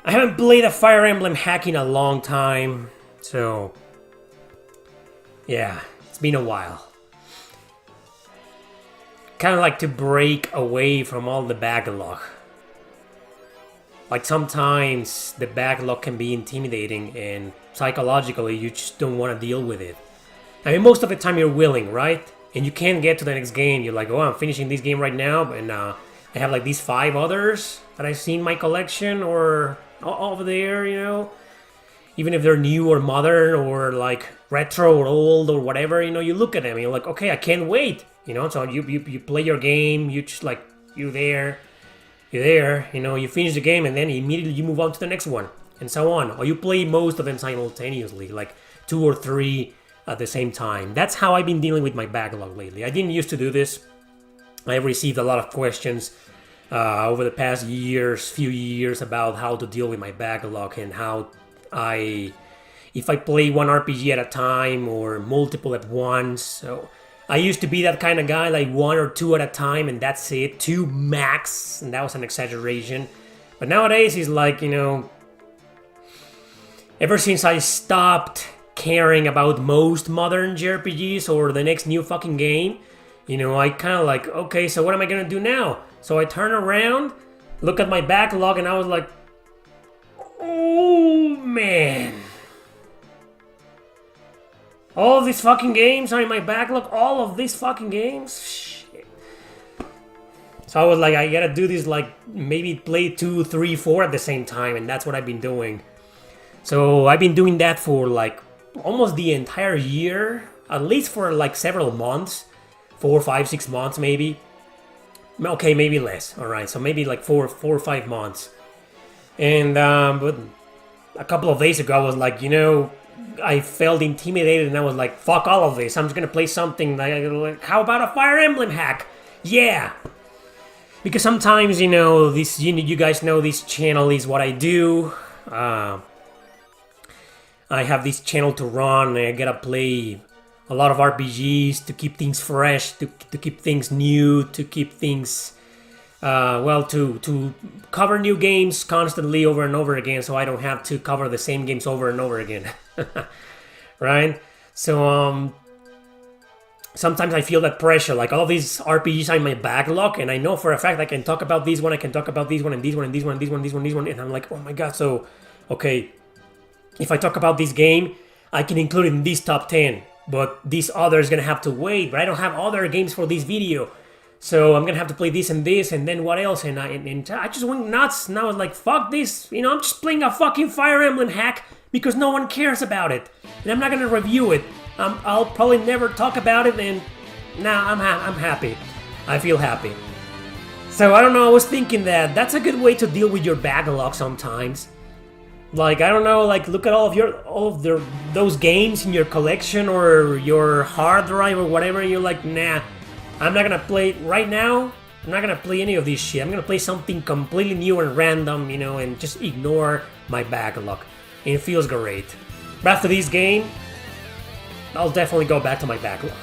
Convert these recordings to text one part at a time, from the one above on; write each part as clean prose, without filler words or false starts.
I haven't played a Fire Emblem hack in a long time, so yeah, it's been a while. Kind of like to break away from all the backlog. Like sometimes the backlog can be intimidating and psychologically you just don't want to deal with it. I mean, most of the time you're willing, right? And you can't get to the next game. You're like, oh, I'm finishing this game right now, and I have like these 5 others that I've seen in my collection or over there, you know? Even if they're new or modern or like retro or old or whatever, you know, you look at them and you're like, okay, I can't wait, you know? So you play your game, you just like, you're there, you know, you finish the game and then immediately you move on to the next one and so on. Or you play most of them simultaneously, like 2 or 3 at the same time. That's how I've been dealing with my backlog lately. I didn't used to do this. I've received a lot of questions over the past few years about how to deal with my backlog and how if I play one RPG at a time or multiple at once. So I used to be that kind of guy, like 1 or 2 at a time and that's it, 2 max, and that was an exaggeration. But nowadays it's like, you know, ever since I stopped caring about most modern JRPGs or the next new fucking game, you know, I kind of like, okay, so what am I gonna do now? So I turn around, look at my backlog, and I was like, oh man. All of these fucking games are in my backlog, all of these fucking games? Shit. So I was like, I gotta do this, like, maybe play 2, 3, 4 at the same time, and that's what I've been doing. So I've been doing that for like almost the entire year, at least for like several months, 4, 5, 6 months maybe. Okay, maybe less. All right, so maybe like 4 or 5 months. And but a couple of days ago, I was like, you know, I felt intimidated, and I was like, fuck all of this. I'm just gonna play something like how about a Fire Emblem hack? Yeah. Because sometimes, you know, this you guys know this channel is what I do. I have this channel to run, and I gotta play a lot of RPGs to keep things fresh, to keep things new, to keep things, to cover new games constantly over and over again, so I don't have to cover the same games over and over again, right? So sometimes I feel that pressure, like all these RPGs are in my backlog, and I know for a fact I can talk about this one, I can talk about this one, and this one, and this one, and this one, this one, this one, and I'm like, oh my god, so, okay, if I talk about this game, I can include it in this top 10. But this other is gonna have to wait. But I don't have other games for this video, so I'm gonna have to play this, and then what else? And I just went nuts. And I was like, fuck this. You know, I'm just playing a fucking Fire Emblem hack because no one cares about it, and I'm not gonna review it. I'll probably never talk about it. And now I'm happy. I feel happy. So I don't know. I was thinking that that's a good way to deal with your backlog sometimes. Like, I don't know, like, look at all of those games in your collection or your hard drive or whatever, and you're like, nah, I'm not gonna play it right now. I'm not gonna play any of this shit. I'm gonna play something completely new and random, you know, and just ignore my backlog. And it feels great. But after this game, I'll definitely go back to my backlog.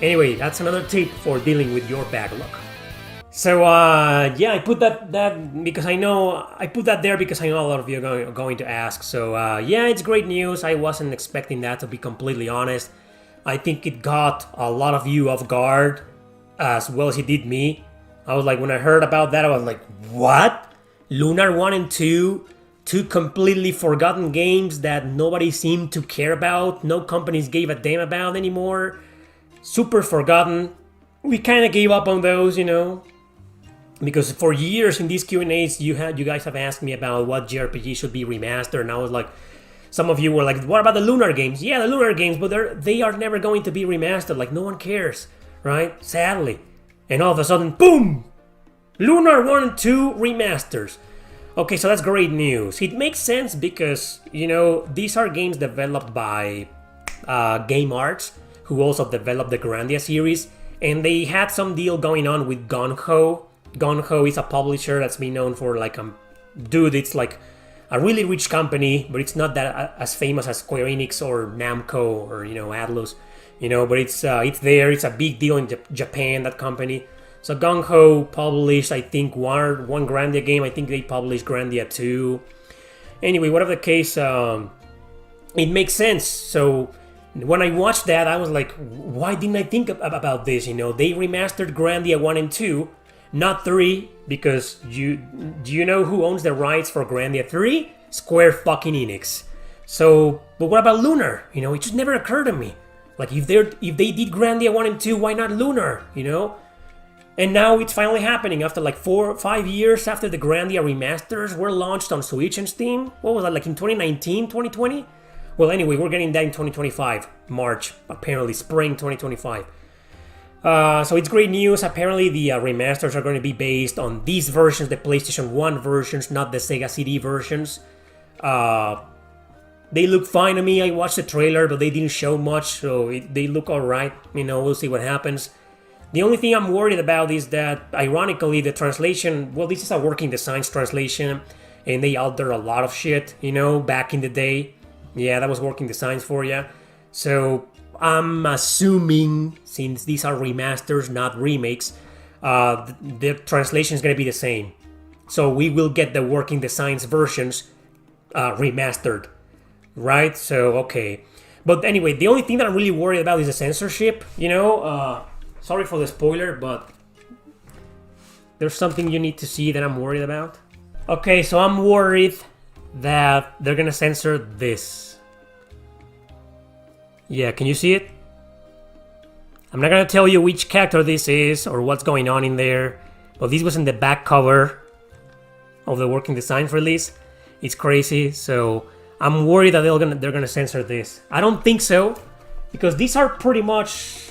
Anyway, that's another tip for dealing with your backlog. So, yeah, I put that because I know, I put that there because I know a lot of you are going to ask. So, yeah, it's great news. I wasn't expecting that, to be completely honest. I think it got a lot of you off guard, as well as it did me. I was like, when I heard about that, I was like, what? Lunar 1 and 2? 2 completely forgotten games that nobody seemed to care about, no companies gave a damn about anymore. Super forgotten. We kind of gave up on those, you know. Because for years in these Q&As, you guys have asked me about what JRPG should be remastered, and I was like, some of you were like, what about the Lunar games? Yeah, the Lunar games, but they are never going to be remastered, like no one cares, right? Sadly. And all of a sudden, boom! Lunar 1 and 2 remasters. Okay, so that's great news. It makes sense because, you know, these are games developed by Game Arts, who also developed the Grandia series, and they had some deal going on with Gung-Ho. Gung-Ho is a publisher that's been known for like dude, it's like a really rich company, but it's not that as famous as Square Enix or Namco or, you know, Atlus, you know, but it's there, it's a big deal in Japan, that company. So Gung-Ho published, I think, one Grandia game. I think they published Grandia 2. Anyway, whatever the case, it makes sense. So when I watched that, I was like, why didn't I think about this? You know, they remastered Grandia 1 and 2, not 3, because do you know who owns the rights for Grandia 3? Square fucking Enix. So, but what about Lunar? You know, it just never occurred to me. Like, if they did Grandia 1 and 2, why not Lunar? You know? And now it's finally happening after like 4 or 5 years after the Grandia remasters were launched on Switch and Steam. What was that, like in 2019, 2020? Well, anyway, we're getting that in 2025, March, apparently spring 2025. So it's great news. Apparently the remasters are going to be based on these versions, the PlayStation 1 versions, not the Sega CD versions. They look fine to me. I watched the trailer, but they didn't show much, so they look alright. You know, we'll see what happens. The only thing I'm worried about is that, ironically, the translation, well, this is a Working Designs translation, and they alter a lot of shit, you know, back in the day. Yeah, that was Working Designs for you. So I'm assuming, since these are remasters, not remakes, the translation is going to be the same. So we will get the Working Designs versions remastered, right? So, okay. But anyway, the only thing that I'm really worried about is the censorship, you know. Sorry for the spoiler, but there's something you need to see that I'm worried about. Okay, so I'm worried that they're gonna censor this. Yeah, can you see it? I'm not gonna tell you which character this is or what's going on in there, but this was in the back cover of the Working Designs release. It's crazy, so I'm worried that they're gonna censor this. I don't think so, because these are pretty much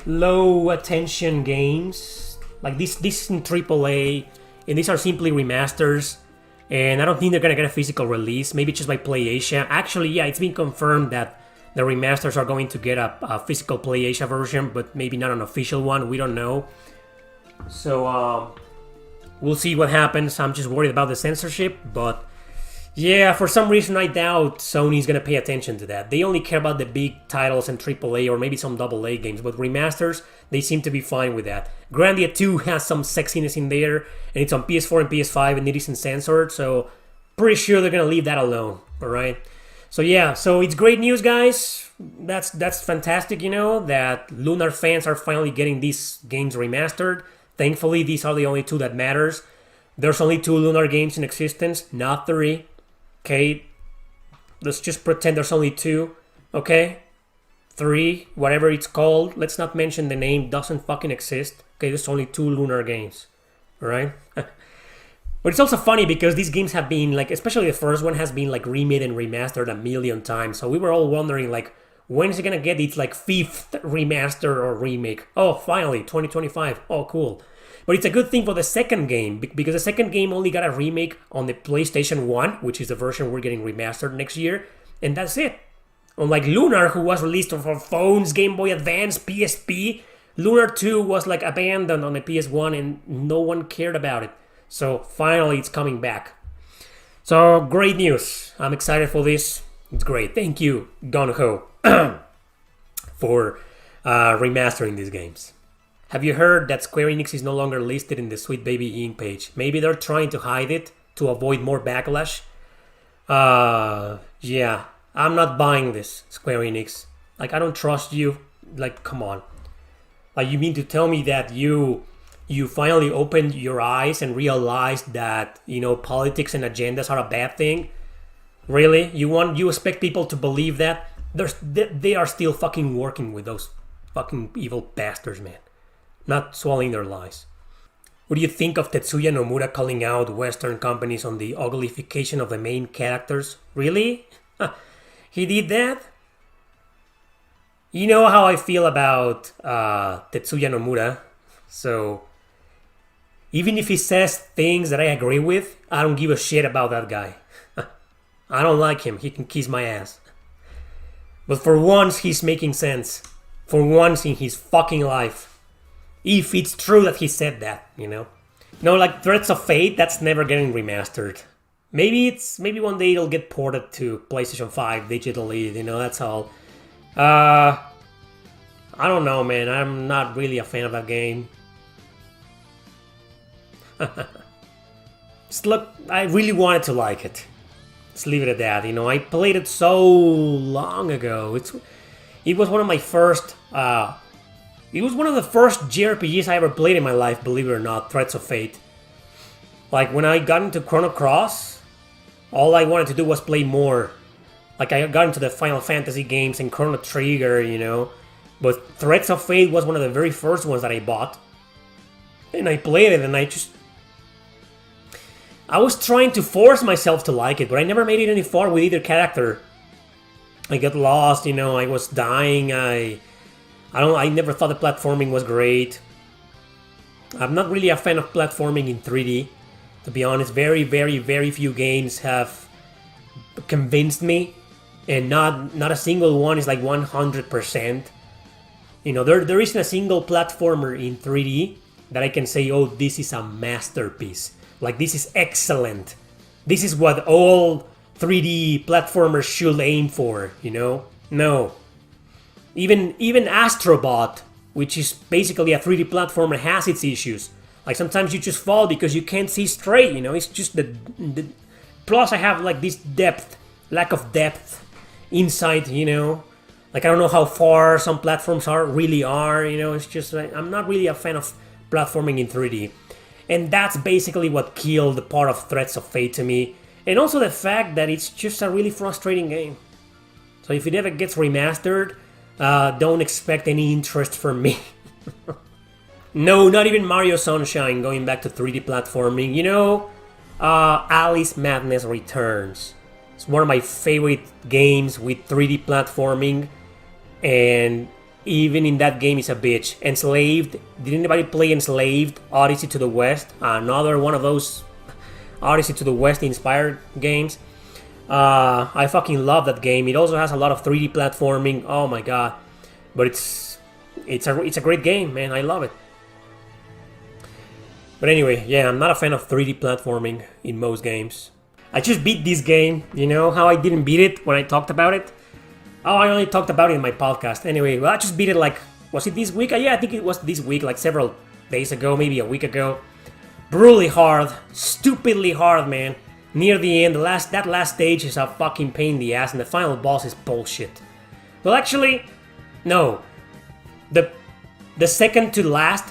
low attention games. Like this in AAA, and these are simply remasters. And I don't think they're gonna get a physical release. Maybe just by PlayAsia. Actually, yeah, it's been confirmed that the remasters are going to get a physical PlayAsia version, but maybe not an official one. We don't know. So we'll see what happens. I'm just worried about the censorship, but yeah, for some reason I doubt Sony's gonna pay attention to that. They only care about the big titles and AAA or maybe some AA games, but remasters, they seem to be fine with that. Grandia 2 has some sexiness in there, and it's on PS4 and PS5 and it isn't censored, so pretty sure they're gonna leave that alone, alright? So yeah, so it's great news, guys. That's fantastic, you know, that Lunar fans are finally getting these games remastered. Thankfully, these are the only two that matters. There's only 2 Lunar games in existence, not 3. Okay, let's just pretend there's only 2, okay? 3, whatever it's called. Let's not mention the name, doesn't fucking exist. Okay, there's only 2 Lunar games, alright? But it's also funny because these games have been, like, especially the first one has been, like, remade and remastered a million times. So we were all wondering, like, when is it gonna get its, like, 5th remaster or remake? Oh, finally, 2025. Oh, cool. But it's a good thing for the second game, because the second game only got a remake on the PlayStation 1, which is the version we're getting remastered next year, and that's it. Unlike Lunar, who was released for phones, Game Boy Advance, PSP, Lunar 2 was like abandoned on the PS1 and no one cared about it. So finally it's coming back. So great news. I'm excited for this. It's great. Thank you, Gung-Ho, for remastering these games. Have you heard that Square Enix is no longer listed in the Sweet Baby Inc. page? Maybe they're trying to hide it to avoid more backlash. Yeah, I'm not buying this, Square Enix. Like, I don't trust you. Like, come on. Like, you mean to tell me that you finally opened your eyes and realized that, you know, politics and agendas are a bad thing? Really? You expect people to believe that? They are still fucking working with those fucking evil bastards, man. Not swallowing their lies. What do you think of Tetsuya Nomura calling out Western companies on the uglification of the main characters? Really? He did that? You know how I feel about Tetsuya Nomura. So, even if he says things that I agree with, I don't give a shit about that guy. I don't like him. He can kiss my ass. But for once, he's making sense. For once in his fucking life. If it's true that he said that, you know? No, like Threats of Fate, that's never getting remastered. Maybe one day it'll get ported to PlayStation 5 digitally, you know, that's all. I don't know, man. I'm not really a fan of that game. Just look, I really wanted to like it. Let's leave it at that. You know, I played it so long ago. It was one of my first. It was one of the first JRPGs I ever played in my life. Believe it or not, Threads of Fate. Like when I got into Chrono Cross, all I wanted to do was play more. Like I got into the Final Fantasy games and Chrono Trigger, you know. But Threads of Fate was one of the very first ones that I bought. And I played it and I was trying to force myself to like it, but I never made it any far with either character. I got lost, you know, I was dying, I never thought the platforming was great. I'm not really a fan of platforming in 3D. To be honest, very, very, very few games have convinced me. And not a single one is like 100%. You know, there isn't a single platformer in 3D that I can say, oh, this is a masterpiece. Like, this is excellent. This is what all 3D platformers should aim for, you know? No. Even Astrobot, which is basically a 3D platformer, has its issues. Like, sometimes you just fall because you can't see straight, you know? It's just the plus I have, like, this lack of depth, insight, you know? Like, I don't know how far some platforms really are, you know? It's just, like, I'm not really a fan of platforming in 3D. And that's basically what killed the part of Threads of Fate to me. And also the fact that it's just a really frustrating game. So if it ever gets remastered, don't expect any interest from me. No, not even Mario Sunshine going back to 3D platforming. You know, Alice Madness Returns. It's one of my favorite games with 3D platforming. And even in that game, it's a bitch. Enslaved. Did anybody play Enslaved? Odyssey to the West. Another one of those Odyssey to the West inspired games. I fucking love that game. It also has a lot of 3D platforming. Oh my god. But it's a great game, man. I love it. But anyway, yeah, I'm not a fan of 3D platforming in most games. I just beat this game. You know how I didn't beat it when I talked about it? Oh, I only talked about it in my podcast. Anyway, well, I just beat it like, was it this week? Yeah, I think it was this week, like several days ago, maybe a week ago. Brutally hard, stupidly hard, man. Near the end, that last stage is a fucking pain in the ass, and the final boss is bullshit. Well, actually, no. The second to last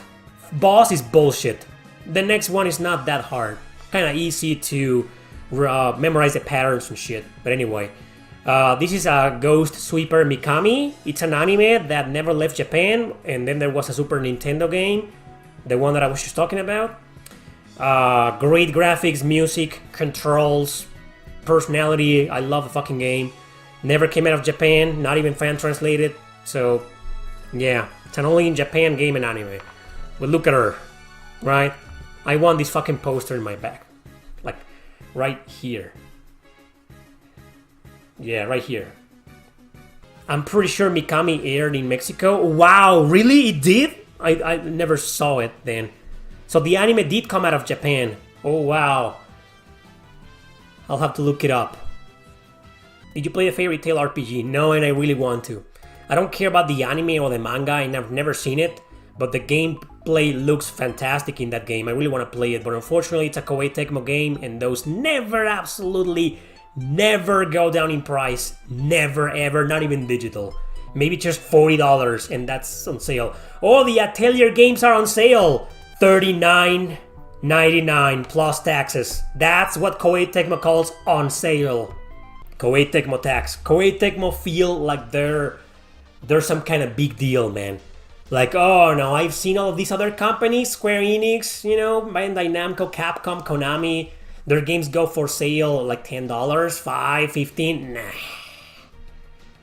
boss is bullshit. The next one is not that hard. Kind of easy to memorize the patterns and shit. But anyway. This is a Ghost Sweeper Mikami. It's an anime that never left Japan, and then there was a Super Nintendo game, the one that I was just talking about. Great graphics, music, controls, personality. I love the fucking game. Never came out of Japan, not even fan translated. So, yeah, it's an only in Japan game and anime. But look at her, right? I want this fucking poster in my back, like right here. Yeah, right here. I'm pretty sure Mikami aired in Mexico. Wow, really? It did? I never saw it then. So the anime did come out of Japan. Oh, wow. I'll have to look it up. Did you play a Fairy Tail RPG? No, and I really want to. I don't care about the anime or the manga, and I've never seen it. But the gameplay looks fantastic in that game. I really want to play it. But unfortunately, it's a Koei Tecmo game, and those never go down in price. Never, ever, not even digital. Maybe just $40, and that's on sale. Oh, the Atelier games are on sale. $39.99 plus taxes. That's what Koei Tecmo calls on sale. Koei Tecmo tax. Koei Tecmo feel like they're some kind of big deal, man. Like, oh no, I've seen all of these other companies, Square Enix, you know, Bandai Namco, Capcom, Konami. Their games go for sale like $10, $5, $15. Nah.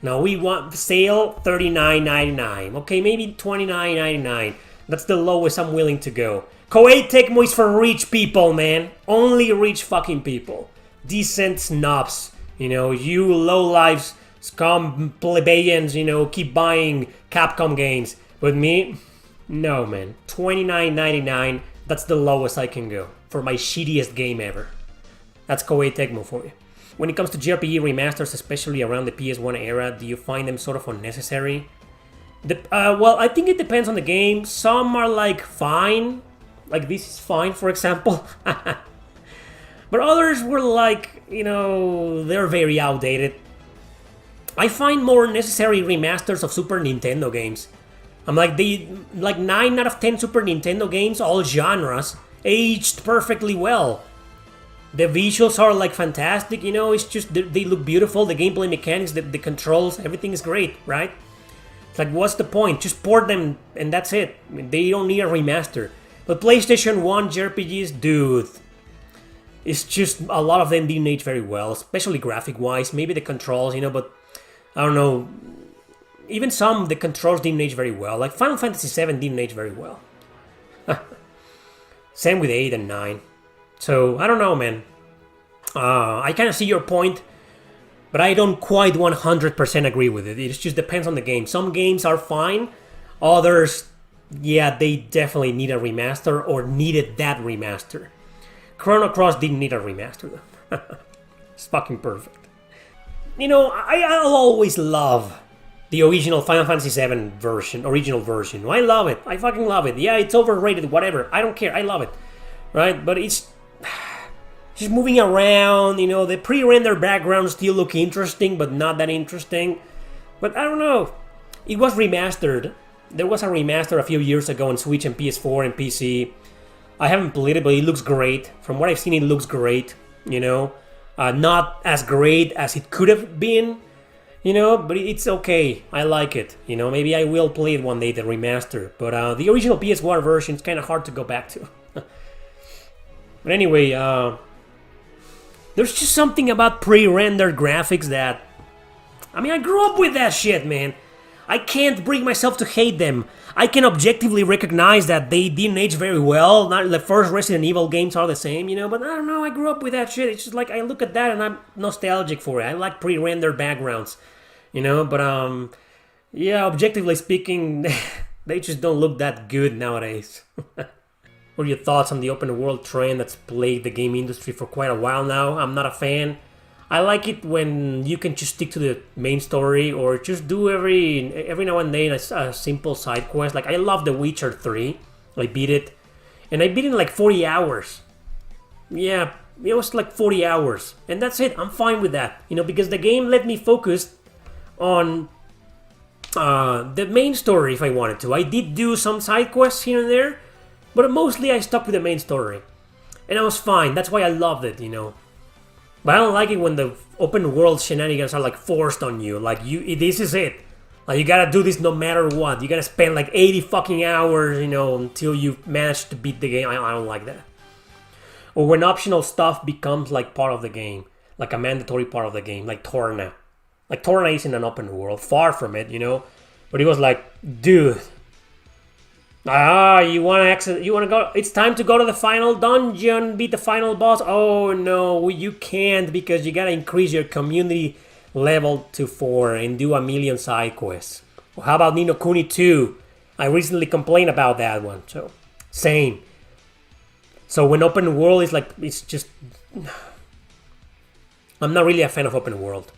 No, we want sale $39.99. Okay, maybe $29.99. That's the lowest I'm willing to go. Koei Tecmo is for rich people, man. Only rich fucking people. Decent snobs. You know, you low-lives, scum plebeians, you know, keep buying Capcom games. But me, no, man. $29.99, that's the lowest I can go for my shittiest game ever. That's Koei Tecmo for you. When it comes to JRPG remasters, especially around the PS1 era, do you find them sort of unnecessary? Well, I think it depends on the game. Some are like fine. Like this is fine, for example. But others were like, they're very outdated. I find more necessary remasters of Super Nintendo games. I'm like, 9 out of 10 Super Nintendo games, all genres, aged perfectly well. The visuals are like fantastic, it's just, they look beautiful, the gameplay mechanics, the controls, everything is great, right? It's like, what's the point? Just port them and that's it. I mean, they don't need a remaster. But PlayStation 1 JRPGs, dude, it's just, a lot of them didn't age very well, especially graphic-wise. Maybe the controls, but I don't know. Even the controls didn't age very well. Like Final Fantasy VII didn't age very well. Same with 8 and 9. So, I don't know, man. I kind of see your point, but I don't quite 100% agree with it. It just depends on the game. Some games are fine. Others, yeah, they definitely need a remaster or needed that remaster. Chrono Cross didn't need a remaster, though. It's fucking perfect. I'll always love the original Final Fantasy VII original version. I love it. I fucking love it. Yeah, it's overrated, whatever. I don't care. I love it. Right? But it's just moving around, the pre-rendered backgrounds still look interesting, but not that interesting. But I don't know. It was remastered. There was a remaster a few years ago on Switch and PS4 and PC. I haven't played it, but it looks great. From what I've seen, it looks great, not as great as it could have been, but it's okay. I like it, Maybe I will play it one day, the remaster. But the original PS1 version is kind of hard to go back to. But anyway, there's just something about pre-rendered graphics that... I grew up with that shit, man. I can't bring myself to hate them. I can objectively recognize that they didn't age very well. Not the first Resident Evil games are the same, but I don't know, I grew up with that shit. It's just like, I look at that and I'm nostalgic for it. I like pre-rendered backgrounds, but yeah, objectively speaking, they just don't look that good nowadays. What are your thoughts on the open world trend that's plagued the game industry for quite a while now? I'm not a fan. I like it when you can just stick to the main story or just do every now and then a simple side quest. Like, I love The Witcher 3. I beat it. And I beat it in like 40 hours. Yeah, it was like 40 hours. And that's it. I'm fine with that. Because the game let me focus on the main story if I wanted to. I did do some side quests here and there. But mostly I stuck with the main story. And I was fine. That's why I loved it, But I don't like it when the open world shenanigans are like forced on you. Like, this is it. Like, you gotta do this no matter what. You gotta spend like 80 fucking hours, until you manage to beat the game. I don't like that. Or when optional stuff becomes like part of the game. Like a mandatory part of the game. Like Torna. Like, Torna isn't an open world. Far from it, But it was like, dude... you wanna go, it's time to go to the final dungeon, beat the final boss. Oh no, you can't, because you gotta increase your community level to 4 and do a million side quests. Well, how about Ni no Kuni 2? I recently complained about that one, so same. So when open world is like, it's just... I'm not really a fan of open world.